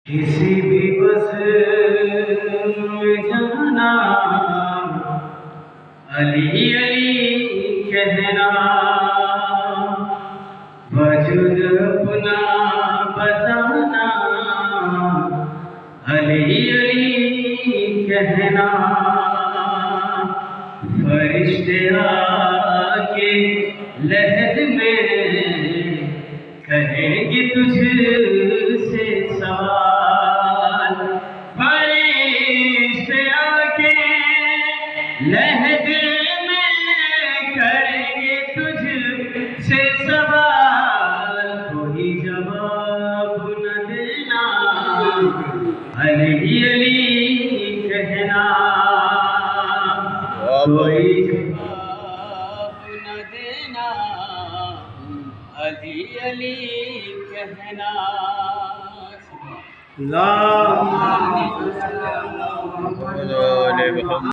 کسی بھی بس میں جانا علی علی کہنا، وجود اپنا بتانا علی علی کہنا، فرشتے آ کے لحد میں کہیں گے تجھ سے سوال، فرشتے آ کے لحد میں کریں گے تجھ سے سوال، کوئی جواب نہ دینا علی علی کہنا، کوئی جواب نہ دینا علی علی کہنا۔ اللہ